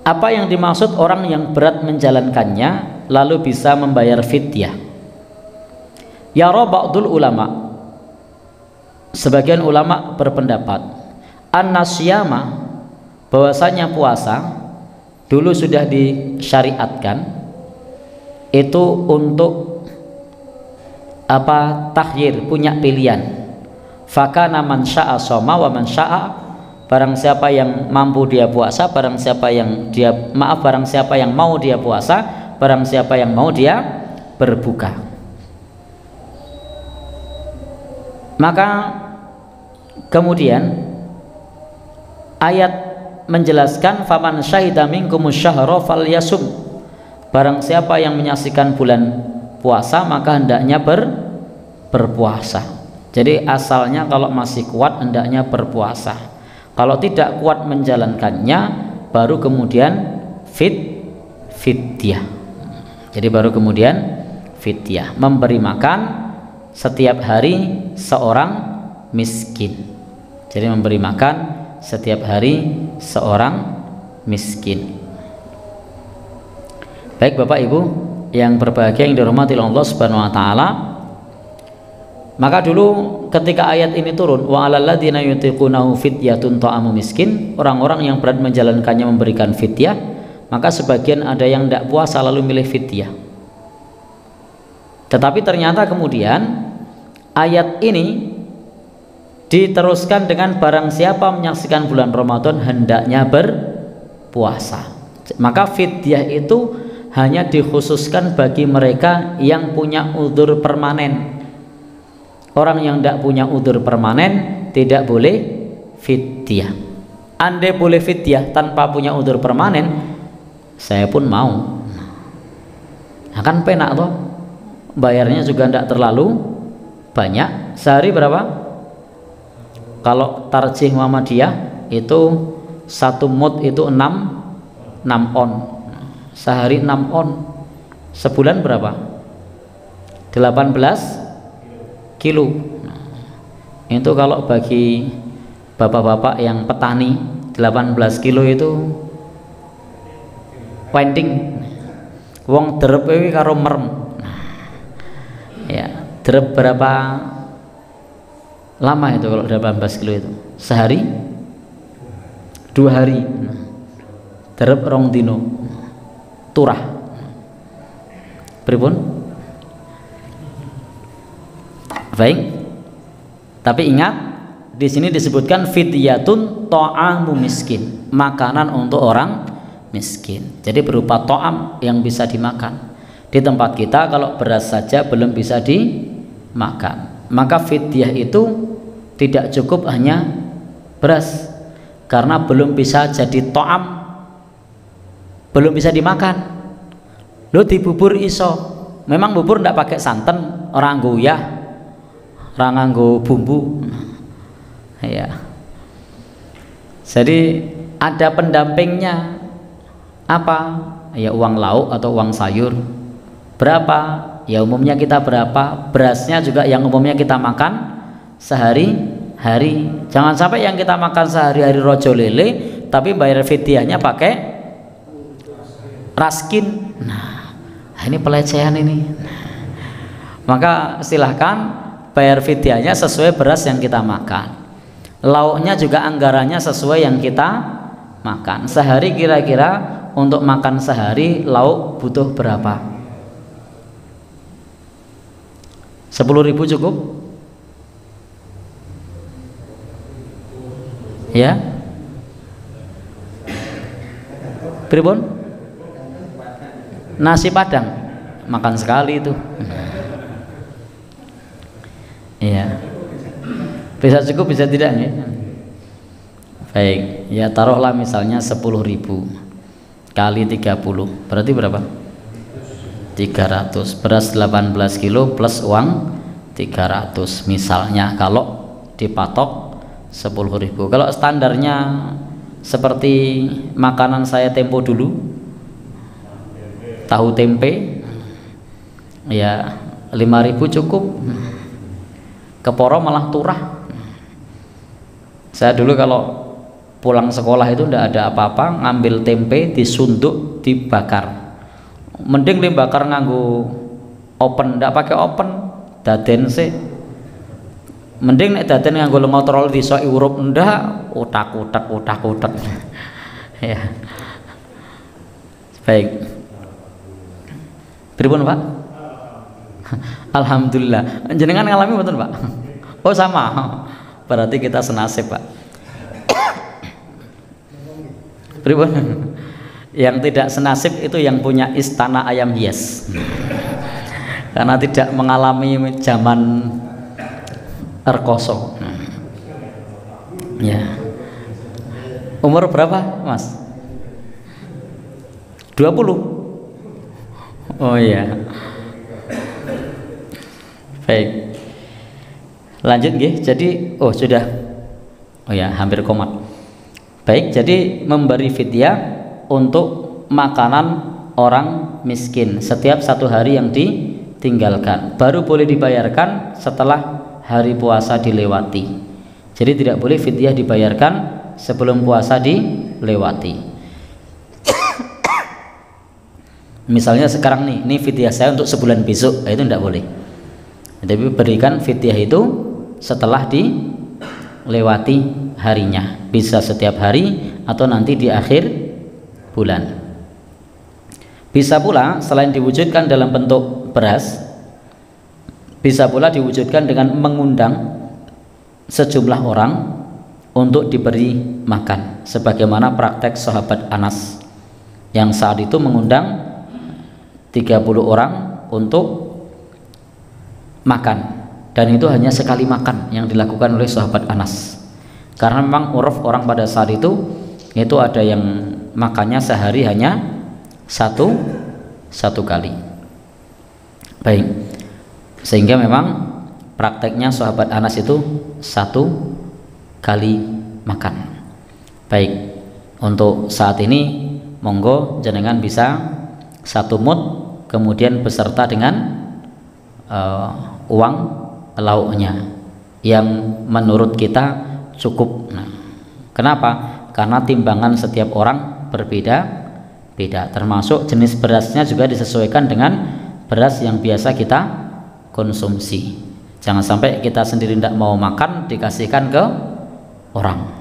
Apa yang dimaksud orang yang berat menjalankannya lalu bisa membayar fidyah? Yara ba'dul ulama, sebagian ulama berpendapat an-nasyama, bahwasanya puasa dulu sudah disyariatkan itu untuk apa? Takhyir, punya pilihan. Fakana man syaa shoma wa man syaa, barang siapa yang mampu dia puasa, barang siapa yang mau dia puasa, barang siapa yang mau dia berbuka. Maka kemudian ayat menjelaskan faman syahida minkumus syahra falyasum, barang siapa yang menyaksikan bulan puasa maka hendaknya berpuasa. Jadi asalnya kalau masih kuat hendaknya berpuasa. Kalau tidak kuat menjalankannya baru kemudian fidyah. Jadi baru kemudian fidyah, memberi makan setiap hari seorang miskin. Jadi memberi makan setiap hari seorang miskin. Baik Bapak Ibu yang berbahagia yang dirahmati Allah Subhanahu wa taala, maka dulu ketika ayat ini turun, wa 'alal ladzina yutiqunahu fidyatun ta'amu miskin, orang-orang yang berat menjalankannya memberikan fidyah, maka sebagian ada yang tidak puasa lalu milih fidyah. Tetapi ternyata kemudian ayat ini diteruskan dengan barang siapa menyaksikan bulan Ramadan hendaknya berpuasa. Maka fidyah itu hanya dikhususkan bagi mereka yang punya udzur permanen. Orang yang tidak punya udzur permanen tidak boleh fidyah. Andai boleh fidyah tanpa punya udzur permanen, saya pun mau. Nah, kan penak toh, bayarnya juga tidak terlalu banyak. Sehari berapa? Kalau Tarjih Muhammadiyah itu 1 mud itu 6 on. Sehari 6 on. Sebulan berapa? 18 kilo. Itu kalau bagi bapak-bapak yang petani 18 kilo itu wending. Wong derep iki karo merem. Ya, derep berapa lama itu kalau 18 kilo itu? Sehari? 2 hari. Derep rong dino. Turah. Pripun? Baik. Tapi ingat, di sini disebutkan fidyatun ta'amu miskin, makanan untuk orang miskin. Jadi berupa ta'am yang bisa dimakan. Di tempat kita kalau beras saja belum bisa dimakan, maka fidyah itu tidak cukup hanya beras, karena belum bisa jadi ta'am, belum bisa dimakan. Lo di bubur iso, memang bubur tidak pakai santan, orang goyah, orang nganggo bumbu, ya. Jadi ada pendampingnya, apa? Ya uang lauk atau uang sayur. Berapa? Ya umumnya kita berapa? Berasnya juga yang umumnya kita makan sehari-hari. Jangan sampai yang kita makan sehari-hari rojo lele, tapi bayar fidyahnya pakai raskin. Nah, ini pelecehan ini. Maka silahkan bayar fidyahnya sesuai beras yang kita makan. Lauknya juga anggarannya sesuai yang kita makan. Sehari kira-kira untuk makan sehari lauk butuh berapa? 10.000 cukup? Ya? Pripun? Nasi padang makan sekali itu. Iya. Bisa cukup, bisa tidak nih? Baik, ya taruhlah misalnya 10.000 kali 30, berarti berapa? 300. Beras 18 kilo plus uang 300 misalnya, kalau dipatok 10.000. Kalau standarnya seperti makanan saya tempo dulu, tahu tempe, ya 5.000 cukup. Keporo malah turah. Saya dulu kalau pulang sekolah itu ndak ada apa-apa, ngambil tempe disunduk dibakar. Mending dibakar nganggo open, ndak pakai open, daden sih. Mending nek daden nganggo ngotrol disoki urup ndak, utak-utak. Ya. Baik. Pripun, Pak? Alhamdulillah. Jenengan ngalami mboten, Pak? Oh, sama. Berarti kita senasib, Pak. Pripun? Yang tidak senasib itu yang punya istana ayam hias. Karena tidak mengalami zaman Erkoso. Ya. Umur berapa, Mas? 20. Oh iya. Baik. Lanjut nggih. Jadi sudah. Oh ya, hampir komat. Baik, jadi memberi fidyah untuk makanan orang miskin setiap 1 hari yang ditinggalkan. Baru boleh dibayarkan setelah hari puasa dilewati. Jadi tidak boleh fidyah dibayarkan sebelum puasa dilewati. Misalnya sekarang nih, ini fidyah saya untuk sebulan besok, itu tidak boleh. Tapi berikan fidyah itu setelah dilewati harinya. Bisa setiap hari atau nanti di akhir bulan. Bisa pula selain diwujudkan dalam bentuk beras, bisa pula diwujudkan dengan mengundang sejumlah orang untuk diberi makan, sebagaimana praktek sahabat Anas yang saat itu mengundang 30 orang untuk makan, dan itu hanya sekali makan yang dilakukan oleh sahabat Anas, karena memang uruf orang pada saat itu ada yang makannya sehari hanya satu kali. Baik, sehingga memang prakteknya sahabat Anas itu 1 kali makan. Baik, untuk saat ini monggo jenengan bisa 1 mud, kemudian beserta dengan uang lauknya yang menurut kita cukup. Nah, kenapa? Karena timbangan setiap orang berbeda-beda, termasuk jenis berasnya juga disesuaikan dengan beras yang biasa kita konsumsi. Jangan sampai kita sendiri tidak mau makan dikasihkan ke orang.